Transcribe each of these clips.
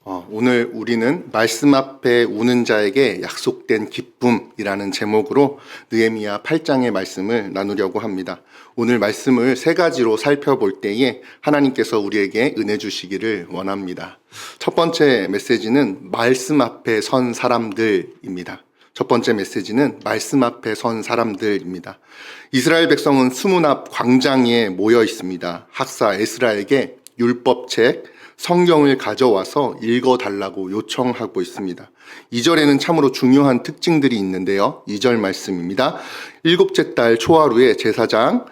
오늘 우리는 말씀 앞에 우는 자에게 약속된 기쁨이라는 제목으로 느헤미야 8장의 말씀을 나누려고 합니다. 오늘 말씀을 세 가지로 살펴볼 때에 하나님께서 우리에게 은혜 주시기를 원합니다. 첫 번째 메시지는 말씀 앞에 선 사람들입니다. 첫 번째 메시지는 말씀 앞에 선 사람들입니다. 이스라엘 백성은 수문 앞 광장에 모여 있습니다. 학사 에스라에게 율법책, 성경을 가져와서 읽어달라고 요청하고 있습니다. 2절에는 참으로 중요한 특징들이 있는데요. 2절 말씀입니다. 일곱째 달 초하루에 제사장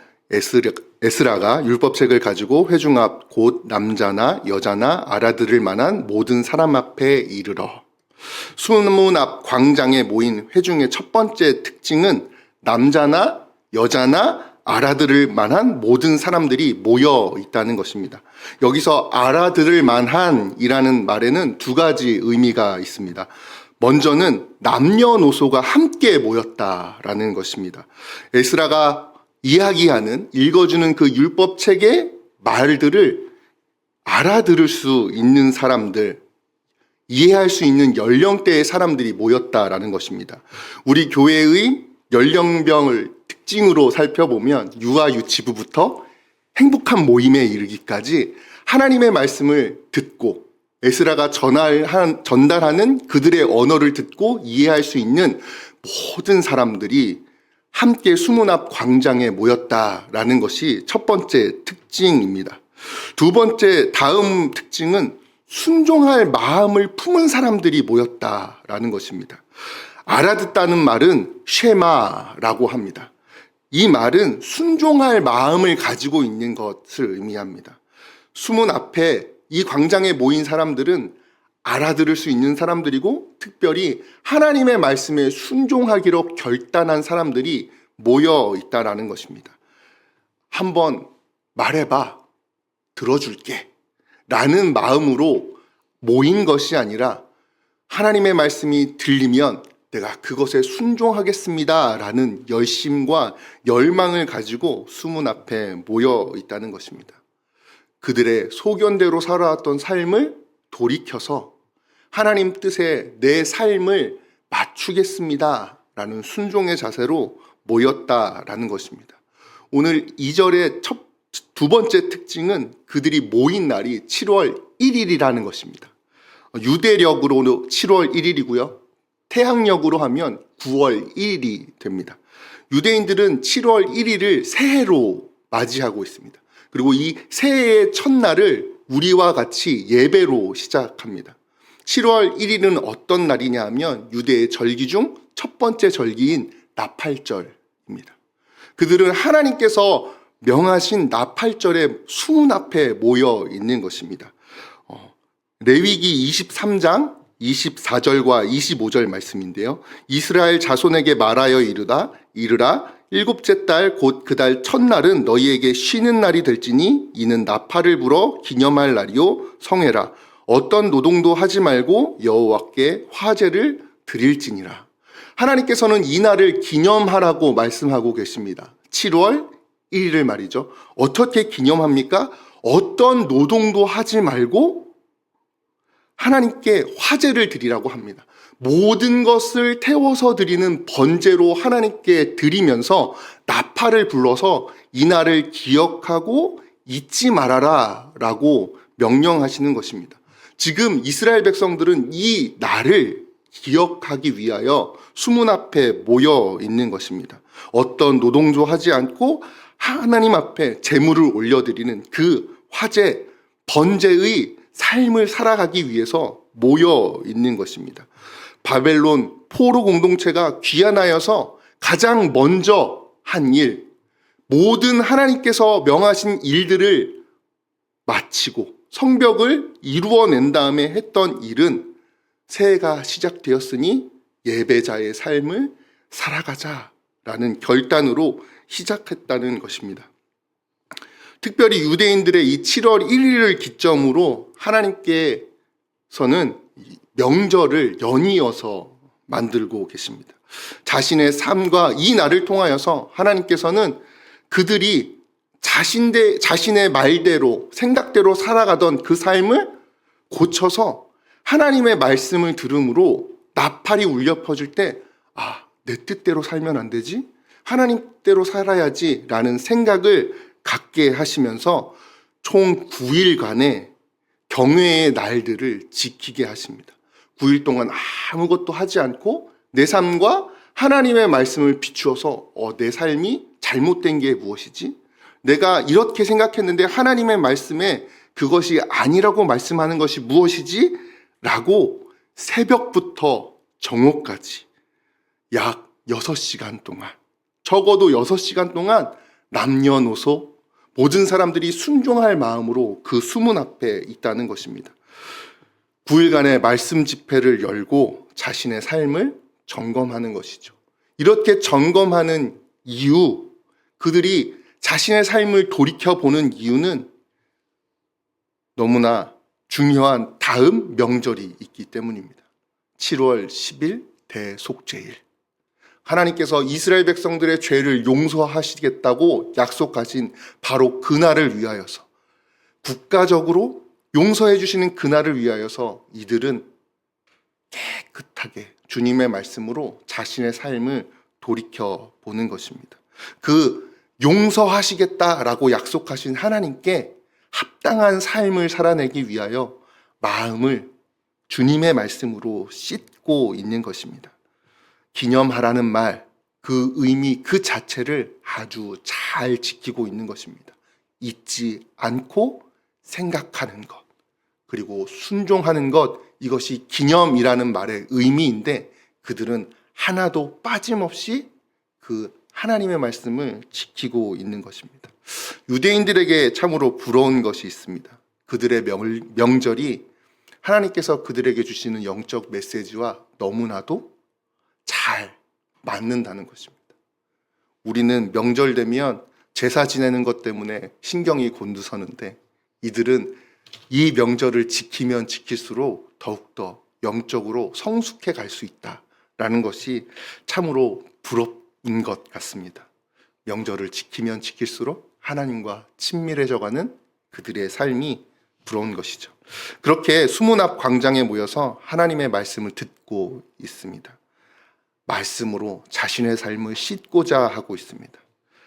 에스라가 율법책을 가지고 회중 앞 곧 남자나 여자나 알아들을 만한 모든 사람 앞에 이르러. 수문 앞 광장에 모인 회중의 첫 번째 특징은 남자나 여자나 알아들을 만한 모든 사람들이 모여 있다는 것입니다. 여기서 알아들을 만한이라는 말에는 두 가지 의미가 있습니다. 먼저는 남녀노소가 함께 모였다라는 것입니다. 에스라가 이야기하는, 읽어주는 그 율법책의 말들을 알아들을 수 있는 사람들, 이해할 수 있는 연령대의 사람들이 모였다라는 것입니다. 우리 교회의 연령별을 특징으로 살펴보면 유아 유치부부터 행복한 모임에 이르기까지 하나님의 말씀을 듣고 에스라가 전달하는 그들의 언어를 듣고 이해할 수 있는 모든 사람들이 함께 수문 앞 광장에 모였다라는 것이 첫 번째 특징입니다. 두 번째, 다음 특징은 순종할 마음을 품은 사람들이 모였다라는 것입니다. 알아듣다는 말은 쉐마라고 합니다. 이 말은 순종할 마음을 가지고 있는 것을 의미합니다. 수문 앞에 이 광장에 모인 사람들은 알아들을 수 있는 사람들이고 특별히 하나님의 말씀에 순종하기로 결단한 사람들이 모여 있다라는 것입니다. 한번 말해봐, 들어줄게 라는 마음으로 모인 것이 아니라 하나님의 말씀이 들리면 내가 그것에 순종하겠습니다 라는 열심과 열망을 가지고 수문 앞에 모여 있다는 것입니다. 그들의 소견대로 살아왔던 삶을 돌이켜서 하나님 뜻에 내 삶을 맞추겠습니다 라는 순종의 자세로 모였다라는 것입니다. 오늘 2절의 두 번째 특징은 그들이 모인 날이 7월 1일이라는 것입니다. 유대력으로 7월 1일이고요. 태양력으로 하면 9월 1일이 됩니다. 유대인들은 7월 1일을 새해로 맞이하고 있습니다. 그리고 이 새해의 첫날을 우리와 같이 예배로 시작합니다. 7월 1일은 어떤 날이냐 하면 유대의 절기 중 첫 번째 절기인 나팔절입니다. 그들은 하나님께서 명하신 나팔절의 수문 앞에 모여 있는 것입니다. 레위기 23장 24절과 25절 말씀인데요. 이스라엘 자손에게 말하여 이르라 일곱째 달 곧 그 달 첫날은 너희에게 쉬는 날이 될지니 이는 나팔을 불어 기념할 날이요 성회라. 어떤 노동도 하지 말고 여호와께 화제를 드릴지니라. 하나님께서는 이 날을 기념하라고 말씀하고 계십니다. 7월 1일을 말이죠. 어떻게 기념합니까? 어떤 노동도 하지 말고 하나님께 화제를 드리라고 합니다. 모든 것을 태워서 드리는 번제로 하나님께 드리면서 나팔을 불러서 이 날을 기억하고 잊지 말아라 라고 명령하시는 것입니다. 지금 이스라엘 백성들은 이 날을 기억하기 위하여 수문 앞에 모여 있는 것입니다. 어떤 노동도 하지 않고 하나님 앞에 제물을 올려드리는 그 화제, 번제의 삶을 살아가기 위해서 모여 있는 것입니다. 바벨론 포로 공동체가 귀환하여서 가장 먼저 한 일, 모든 하나님께서 명하신 일들을 마치고 성벽을 이루어낸 다음에 했던 일은 새해가 시작되었으니 예배자의 삶을 살아가자라는 결단으로 시작했다는 것입니다. 특별히 유대인들의 이 7월 1일을 기점으로 하나님께서는 명절을 연이어서 만들고 계십니다. 자신의 삶과 이 날을 통하여서 하나님께서는 그들이 자신의 말대로 생각대로 살아가던 그 삶을 고쳐서 하나님의 말씀을 들음으로 나팔이 울려 퍼질 때, 내 뜻대로 살면 안 되지? 하나님대로 살아야지 라는 생각을 갖게 하시면서 총 9일간의 경외의 날들을 지키게 하십니다. 9일 동안 아무것도 하지 않고 내 삶과 하나님의 말씀을 비추어서 내 삶이 잘못된 게 무엇이지? 내가 이렇게 생각했는데 하나님의 말씀에 그것이 아니라고 말씀하는 것이 무엇이지? 라고 새벽부터 정오까지 약 6시간 동안, 적어도 6시간 동안 남녀노소 모든 사람들이 순종할 마음으로 그 수문 앞에 있다는 것입니다. 9일간의 말씀 집회를 열고 자신의 삶을 점검하는 것이죠. 이렇게 점검하는 이유, 그들이 자신의 삶을 돌이켜보는 이유는 너무나 중요한 다음 명절이 있기 때문입니다. 7월 10일 대속죄일. 하나님께서 이스라엘 백성들의 죄를 용서하시겠다고 약속하신 바로 그날을 위하여서, 국가적으로 용서해 주시는 그날을 위하여서 이들은 깨끗하게 주님의 말씀으로 자신의 삶을 돌이켜 보는 것입니다. 그 용서하시겠다라고 약속하신 하나님께 합당한 삶을 살아내기 위하여 마음을 주님의 말씀으로 씻고 있는 것입니다. 기념하라는 말, 그 의미 그 자체를 아주 잘 지키고 있는 것입니다. 잊지 않고 생각하는 것, 그리고 순종하는 것, 이것이 기념이라는 말의 의미인데 그들은 하나도 빠짐없이 그 하나님의 말씀을 지키고 있는 것입니다. 유대인들에게 참으로 부러운 것이 있습니다. 그들의 명절이 하나님께서 그들에게 주시는 영적 메시지와 너무나도 잘 맞는다는 것입니다. 우리는 명절 되면 제사 지내는 것 때문에 신경이 곤두서는데 이들은 이 명절을 지키면 지킬수록 더욱더 영적으로 성숙해 갈 수 있다라는 것이 참으로 부럽인 것 같습니다. 명절을 지키면 지킬수록 하나님과 친밀해져가는 그들의 삶이 부러운 것이죠. 그렇게 수문 앞 광장에 모여서 하나님의 말씀을 듣고 있습니다. 말씀으로 자신의 삶을 씻고자 하고 있습니다.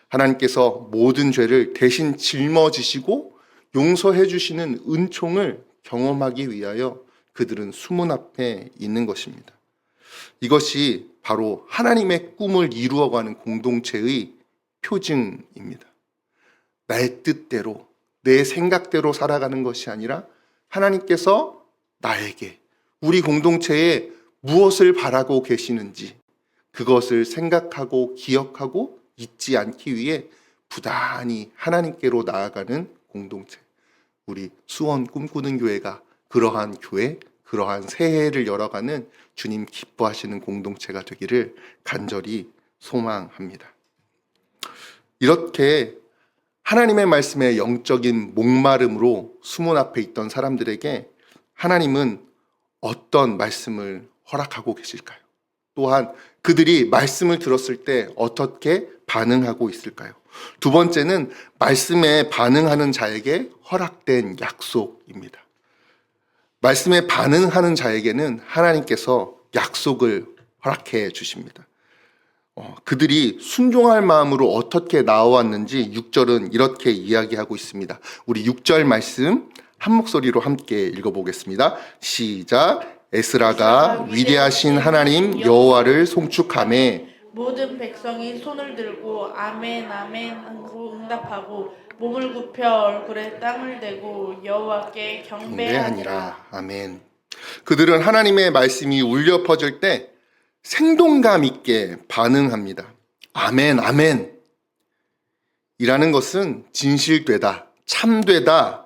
하나님께서 모든 죄를 대신 짊어지시고 용서해 주시는 은총을 경험하기 위하여 그들은 수문 앞에 있는 것입니다. 이것이 바로 하나님의 꿈을 이루어가는 공동체의 표징입니다. 나의 뜻대로, 내 생각대로 살아가는 것이 아니라 하나님께서 나에게, 우리 공동체에 무엇을 바라고 계시는지 그것을 생각하고 기억하고 잊지 않기 위해 부단히 하나님께로 나아가는 공동체. 우리 수원 꿈꾸는 교회가 그러한 교회, 그러한 새해를 열어가는 주님 기뻐하시는 공동체가 되기를 간절히 소망합니다. 이렇게 하나님의 말씀에 영적인 목마름으로 수문 앞에 있던 사람들에게 하나님은 어떤 말씀을 허락하고 계실까요? 또한 그들이 말씀을 들었을 때 어떻게 반응하고 있을까요? 두 번째는 말씀에 반응하는 자에게 허락된 약속입니다. 말씀에 반응하는 자에게는 하나님께서 약속을 허락해 주십니다. 그들이 순종할 마음으로 어떻게 나와왔는지 6절은 이렇게 이야기하고 있습니다. 우리 6절 말씀 한 목소리로 함께 읽어보겠습니다. 시작. 에스라가 위대하신 하나님 여호와를 송축하매 모든 백성이 손을 들고 아멘 아멘 하고 응답하고 몸을 굽혀 얼굴에 땅을 대고 여호와께 경배하니라. 아멘. 그들은 하나님의 말씀이 울려 퍼질 때 생동감 있게 반응합니다. 아멘, 아멘. 이라는 것은 진실되다, 참되다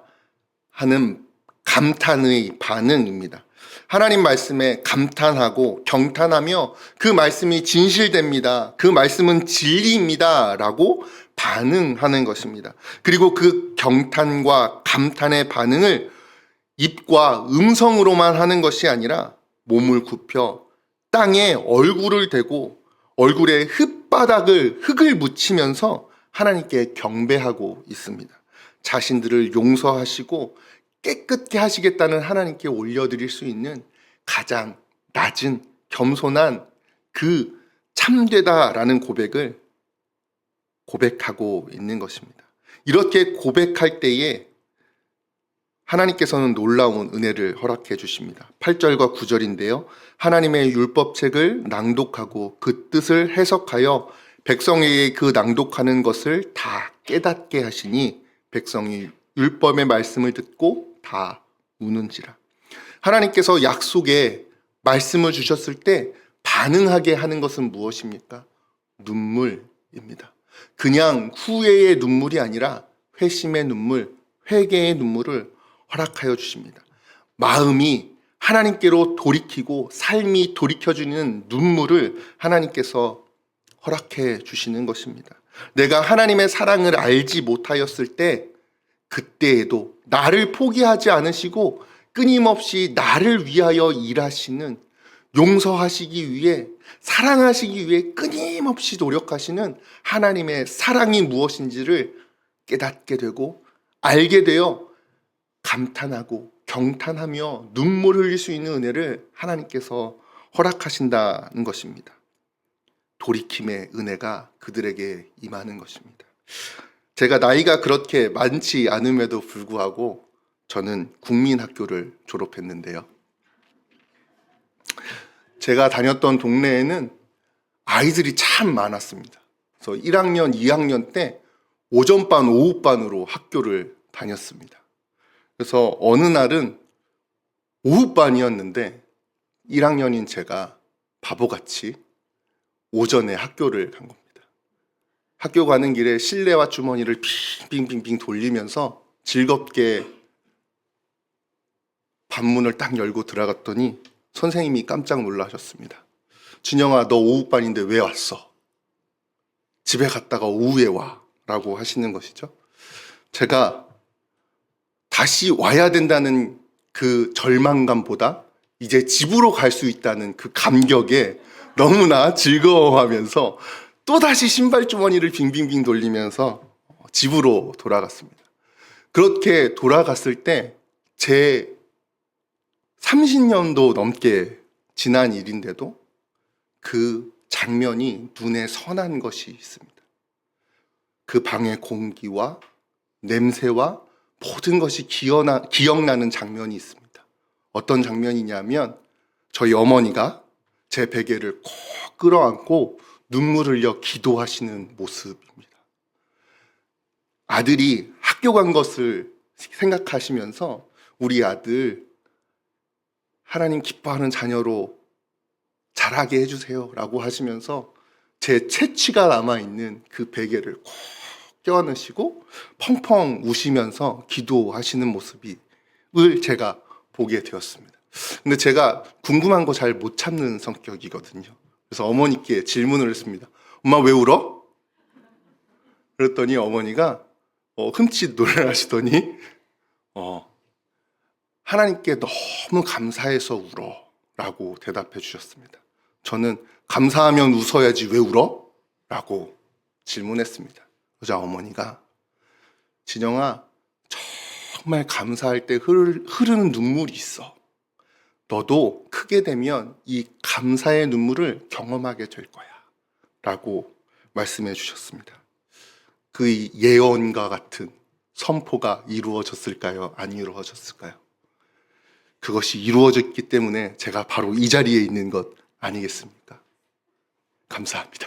하는 감탄의 반응입니다. 하나님 말씀에 감탄하고 경탄하며 그 말씀이 진실됩니다. 그 말씀은 진리입니다. 라고 반응하는 것입니다. 그리고 그 경탄과 감탄의 반응을 입과 음성으로만 하는 것이 아니라 몸을 굽혀 땅에 얼굴을 대고 얼굴에 흙을 묻히면서 하나님께 경배하고 있습니다. 자신들을 용서하시고 깨끗게 하시겠다는 하나님께 올려드릴 수 있는 가장 낮은 겸손한 그 참되다라는 고백을 고백하고 있는 것입니다. 이렇게 고백할 때에 하나님께서는 놀라운 은혜를 허락해 주십니다. 8절과 9절인데요. 하나님의 율법책을 낭독하고 그 뜻을 해석하여 백성에게 그 낭독하는 것을 다 깨닫게 하시니 백성이 율법의 말씀을 듣고 다 우는지라. 하나님께서 약속에 말씀을 주셨을 때 반응하게 하는 것은 무엇입니까? 눈물입니다. 그냥 후회의 눈물이 아니라 회심의 눈물, 회개의 눈물을 허락하여 주십니다. 마음이 하나님께로 돌이키고 삶이 돌이켜주는 눈물을 하나님께서 허락해 주시는 것입니다. 내가 하나님의 사랑을 알지 못하였을 때 그때에도 나를 포기하지 않으시고 끊임없이 나를 위하여 일하시는, 용서하시기 위해, 사랑하시기 위해 끊임없이 노력하시는 하나님의 사랑이 무엇인지를 깨닫게 되고 알게 되어 감탄하고 경탄하며 눈물 흘릴 수 있는 은혜를 하나님께서 허락하신다는 것입니다. 돌이킴의 은혜가 그들에게 임하는 것입니다. 제가 나이가 그렇게 많지 않음에도 불구하고 저는 국민학교를 졸업했는데요. 제가 다녔던 동네에는 아이들이 참 많았습니다. 그래서 1학년, 2학년 때 오전반, 오후반으로 학교를 다녔습니다. 그래서 어느 날은 오후반이었는데 1학년인 제가 바보같이 오전에 학교를 간 겁니다. 학교 가는 길에 실내화 주머니를 빙빙빙 돌리면서 즐겁게 반문을 딱 열고 들어갔더니 선생님이 깜짝 놀라셨습니다. 준영아, 너 오후반인데 왜 왔어? 집에 갔다가 오후에 와 라고 하시는 것이죠. 제가 다시 와야 된다는 그 절망감보다 이제 집으로 갈 수 있다는 그 감격에 너무나 즐거워하면서 또다시 신발 주머니를 빙빙빙 돌리면서 집으로 돌아갔습니다. 그렇게 돌아갔을 때 제 30년도 넘게 지난 일인데도 그 장면이 눈에 선한 것이 있습니다. 그 방의 공기와 냄새와 모든 것이 기억나는 장면이 있습니다. 어떤 장면이냐면 저희 어머니가 제 베개를 콕 끌어안고 눈물 흘려 기도하시는 모습입니다. 아들이 학교 간 것을 생각하시면서 우리 아들 하나님 기뻐하는 자녀로 자라게 해주세요 라고 하시면서 제 채취가 남아있는 그 베개를 콕 껴안으시고 펑펑 우시면서 기도하시는 모습을 제가 보게 되었습니다. 근데 제가 궁금한 거 잘 못 참는 성격이거든요. 그래서 어머니께 질문을 했습니다. 엄마 왜 울어? 그랬더니 어머니가 흠칫 놀라시더니 하나님께 너무 감사해서 울어 라고 대답해 주셨습니다. 저는 감사하면 웃어야지 왜 울어? 라고 질문했습니다. 그러자 어머니가 진영아, 정말 감사할 때 흐르는 눈물이 있어. 너도 크게 되면 이 감사의 눈물을 경험하게 될 거야 라고 말씀해 주셨습니다. 그 예언과 같은 선포가 이루어졌을까요? 안 이루어졌을까요? 그것이 이루어졌기 때문에 제가 바로 이 자리에 있는 것 아니겠습니까? 감사합니다.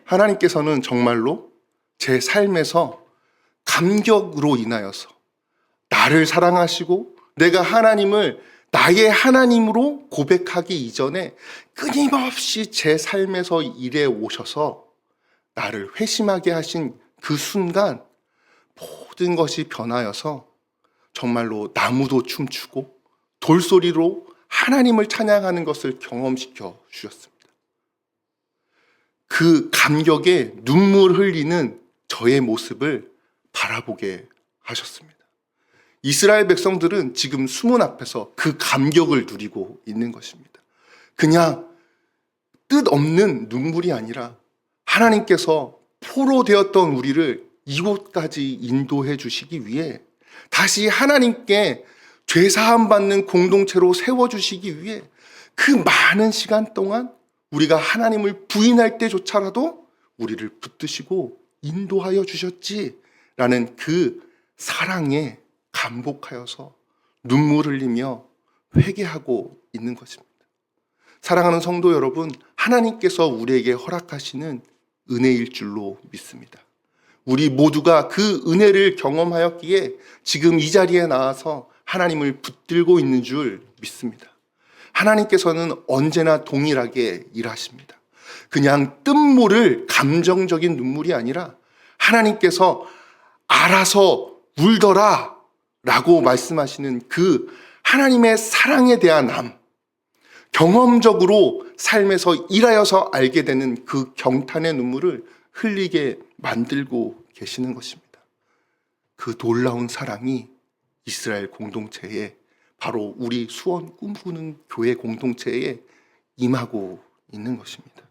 하나님께서는 정말로 제 삶에서 감격으로 인하여서 나를 사랑하시고 내가 하나님을 나의 하나님으로 고백하기 이전에 끊임없이 제 삶에서 일해 오셔서 나를 회심하게 하신 그 순간 모든 것이 변하여서 정말로 나무도 춤추고 돌소리로 하나님을 찬양하는 것을 경험시켜 주셨습니다. 그 감격에 눈물 흘리는 저의 모습을 바라보게 하셨습니다. 이스라엘 백성들은 지금 수문 앞에서 그 감격을 누리고 있는 것입니다. 그냥 뜻없는 눈물이 아니라 하나님께서 포로되었던 우리를 이곳까지 인도해 주시기 위해 다시 하나님께 죄사함 받는 공동체로 세워주시기 위해 그 많은 시간 동안 우리가 하나님을 부인할 때조차라도 우리를 붙드시고 인도하여 주셨지라는 그 사랑에 감복하여서 눈물 흘리며 회개하고 있는 것입니다. 사랑하는 성도 여러분, 하나님께서 우리에게 허락하시는 은혜일 줄로 믿습니다. 우리 모두가 그 은혜를 경험하였기에 지금 이 자리에 나와서 하나님을 붙들고 있는 줄 믿습니다. 하나님께서는 언제나 동일하게 일하십니다. 그냥 뜬모를 감정적인 눈물이 아니라 하나님께서 알아서 울더라 라고 말씀하시는 그 하나님의 사랑에 대한 경험적으로 삶에서 일하여서 알게 되는 그 경탄의 눈물을 흘리게 만들고 계시는 것입니다. 그 놀라운 사랑이 이스라엘 공동체에, 바로 우리 수원 꿈꾸는 교회 공동체에 임하고 있는 것입니다.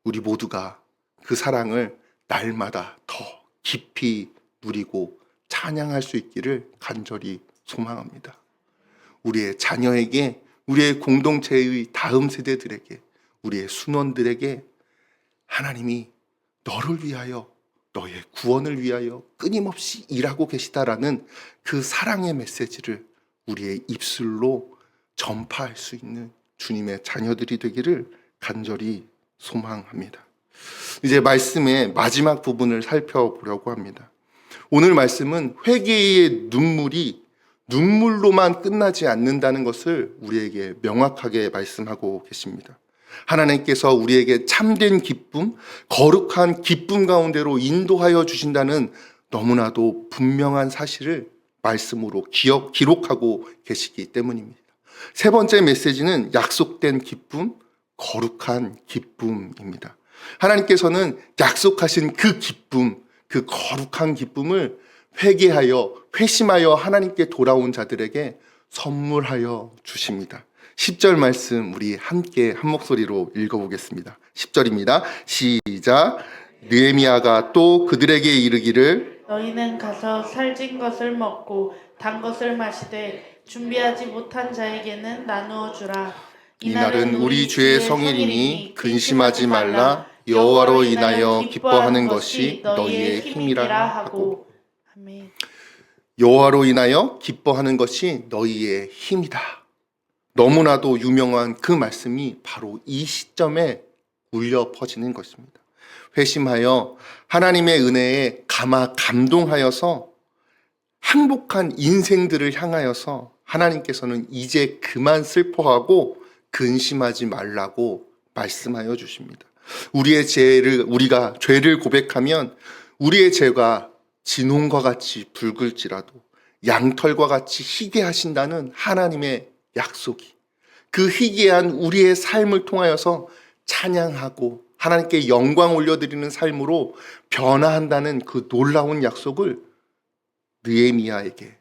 우리 모두가 그 사랑을 날마다 더 깊이 누리고 찬양할 수 있기를 간절히 소망합니다. 우리의 자녀에게, 우리의 공동체의 다음 세대들에게, 우리의 순원들에게 하나님이 너를 위하여, 너의 구원을 위하여 끊임없이 일하고 계시다라는 그 사랑의 메시지를 우리의 입술로 전파할 수 있는 주님의 자녀들이 되기를 간절히 소망합니다. 이제 말씀의 마지막 부분을 살펴보려고 합니다. 오늘 말씀은 회개의 눈물이 눈물로만 끝나지 않는다는 것을 우리에게 명확하게 말씀하고 계십니다. 하나님께서 우리에게 참된 기쁨, 거룩한 기쁨 가운데로 인도하여 주신다는 너무나도 분명한 사실을 말씀으로 기록하고 계시기 때문입니다. 세 번째 메시지는 약속된 기쁨, 거룩한 기쁨입니다. 하나님께서는 약속하신 그 기쁨, 그 거룩한 기쁨을 회심하여 하나님께 돌아온 자들에게 선물하여 주십니다. 10절 말씀 우리 함께 한 목소리로 읽어보겠습니다. 10절입니다. 시작. 느헤미야가 또 그들에게 이르기를 너희는 가서 살진 것을 먹고 단 것을 마시되 준비하지 못한 자에게는 나누어 주라. 이날은 우리 주의 성일이니 근심하지 말라. 여호와로 인하여 기뻐하는 것이 너희의 힘이라 하고. 아멘. 여호와로 인하여 기뻐하는 것이 너희의 힘이다. 너무나도 유명한 그 말씀이 바로 이 시점에 울려 퍼지는 것입니다. 회심하여 하나님의 은혜에 감동하여서 행복한 인생들을 향하여서 하나님께서는 이제 그만 슬퍼하고 근심하지 말라고 말씀하여 주십니다. 우리가 죄를 고백하면 우리의 죄가 진홍과 같이 붉을지라도 양털과 같이 희게 하신다는 하나님의 약속이, 그 희귀한 우리의 삶을 통하여서 찬양하고 하나님께 영광 올려드리는 삶으로 변화한다는 그 놀라운 약속을 느헤미야에게,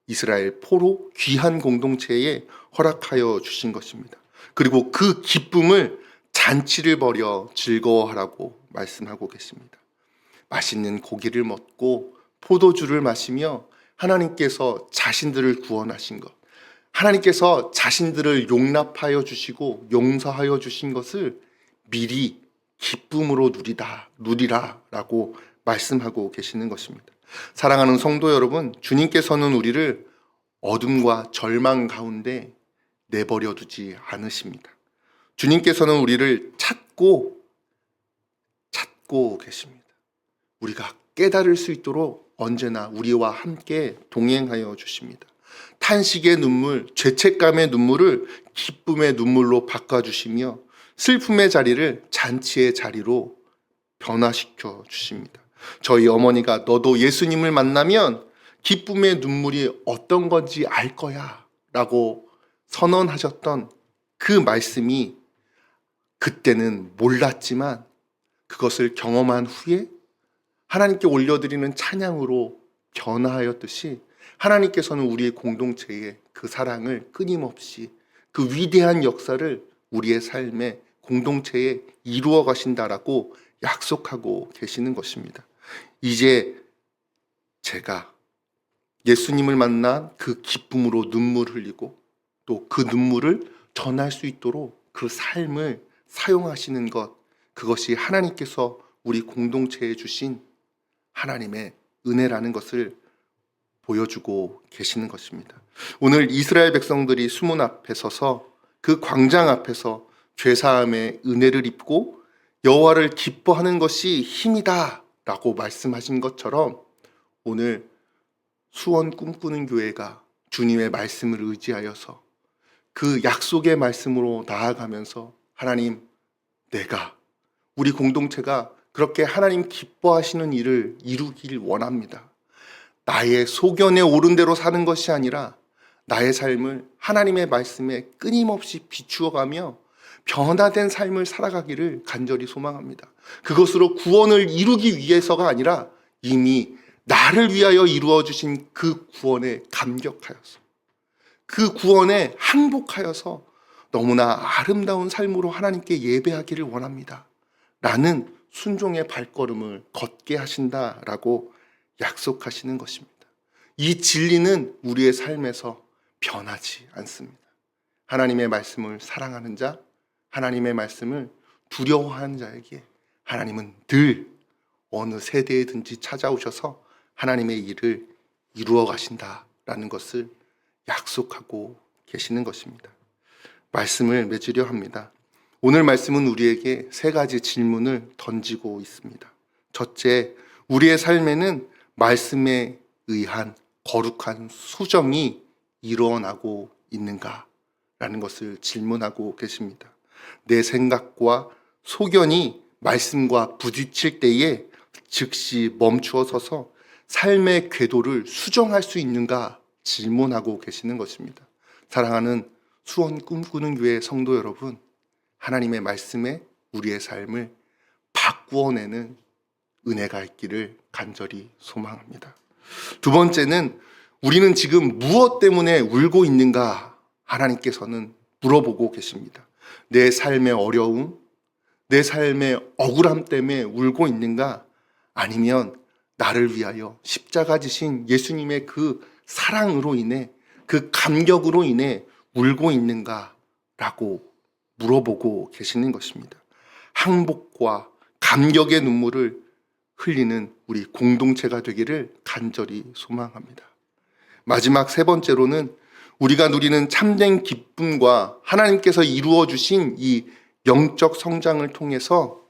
이스라엘 포로 귀한 공동체에 허락하여 주신 것입니다. 그리고 그 기쁨을 잔치를 벌여 즐거워하라고 말씀하고 계십니다. 맛있는 고기를 먹고 포도주를 마시며 하나님께서 자신들을 구원하신 것, 하나님께서 자신들을 용납하여 주시고 용서하여 주신 것을 미리 기쁨으로 누리라라고 말씀하고 계시는 것입니다. 사랑하는 성도 여러분, 주님께서는 우리를 어둠과 절망 가운데 내버려 두지 않으십니다. 주님께서는 우리를 찾고 계십니다. 우리가 깨달을 수 있도록 언제나 우리와 함께 동행하여 주십니다. 탄식의 눈물, 죄책감의 눈물을 기쁨의 눈물로 바꿔주시며 슬픔의 자리를 잔치의 자리로 변화시켜 주십니다. 저희 어머니가 너도 예수님을 만나면 기쁨의 눈물이 어떤 건지 알 거야 라고 선언하셨던 그 말씀이 그때는 몰랐지만 그것을 경험한 후에 하나님께 올려드리는 찬양으로 변화하였듯이 하나님께서는 우리의 공동체에 그 사랑을 끊임없이 그 위대한 역사를 우리의 삶의 공동체에 이루어 가신다라고 약속하고 계시는 것입니다. 이제 제가 예수님을 만난 그 기쁨으로 눈물 흘리고 또 그 눈물을 전할 수 있도록 그 삶을 사용하시는 것, 그것이 하나님께서 우리 공동체에 주신 하나님의 은혜라는 것을 보여주고 계시는 것입니다. 오늘 이스라엘 백성들이 수문 앞에 서서 그 광장 앞에서 죄사함의 은혜를 입고 여호와를 기뻐하는 것이 힘이다 라고 말씀하신 것처럼 오늘 수원 꿈꾸는 교회가 주님의 말씀을 의지하여서 그 약속의 말씀으로 나아가면서 하나님, 내가 우리 공동체가 그렇게 하나님 기뻐하시는 일을 이루길 원합니다. 나의 소견에 옳은 대로 사는 것이 아니라 나의 삶을 하나님의 말씀에 끊임없이 비추어가며 변화된 삶을 살아가기를 간절히 소망합니다. 그것으로 구원을 이루기 위해서가 아니라 이미 나를 위하여 이루어 주신 그 구원에 감격하여서 그 구원에 항복하여서 너무나 아름다운 삶으로 하나님께 예배하기를 원합니다. 라는 순종의 발걸음을 걷게 하신다라고 약속하시는 것입니다. 이 진리는 우리의 삶에서 변하지 않습니다. 하나님의 말씀을 사랑하는 자, 하나님의 말씀을 두려워하는 자에게 하나님은 늘 어느 세대에든지 찾아오셔서 하나님의 일을 이루어 가신다라는 것을 약속하고 계시는 것입니다. 말씀을 맺으려 합니다. 오늘 말씀은 우리에게 세 가지 질문을 던지고 있습니다. 첫째, 우리의 삶에는 말씀에 의한 거룩한 수정이 일어나고 있는가? 라는 것을 질문하고 계십니다. 내 생각과 소견이 말씀과 부딪힐 때에 즉시 멈추어 서서 삶의 궤도를 수정할 수 있는가 질문하고 계시는 것입니다. 사랑하는 수원 꿈꾸는 교회 성도 여러분, 하나님의 말씀에 우리의 삶을 바꾸어내는 은혜가 있기를 간절히 소망합니다. 두 번째는 우리는 지금 무엇 때문에 울고 있는가 하나님께서는 물어보고 계십니다. 내 삶의 어려움, 내 삶의 억울함 때문에 울고 있는가? 아니면 나를 위하여 십자가 지신 예수님의 그 사랑으로 인해 그 감격으로 인해 울고 있는가? 라고 물어보고 계시는 것입니다. 항복과 감격의 눈물을 흘리는 우리 공동체가 되기를 간절히 소망합니다. 마지막 세 번째로는 우리가 누리는 참된 기쁨과 하나님께서 이루어 주신 이 영적 성장을 통해서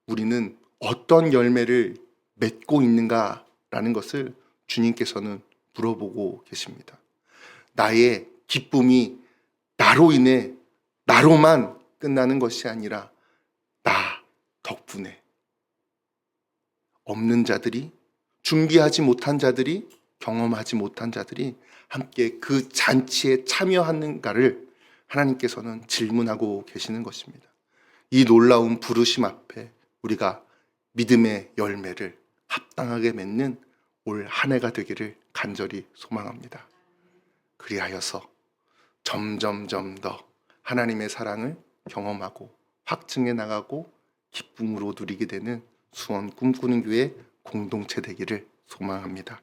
우리는 어떤 열매를 맺고 있는가라는 것을 주님께서는 물어보고 계십니다. 나의 기쁨이 나로 인해 나로만 끝나는 것이 아니라 나 덕분에 없는 자들이, 준비하지 못한 자들이, 경험하지 못한 자들이 함께 그 잔치에 참여하는가를 하나님께서는 질문하고 계시는 것입니다. 이 놀라운 부르심 앞에 우리가 믿음의 열매를 합당하게 맺는 올 한 해가 되기를 간절히 소망합니다. 그리하여서 점점점 더 하나님의 사랑을 경험하고 확증해 나가고 기쁨으로 누리게 되는 수원 꿈꾸는 교회 공동체 되기를 소망합니다.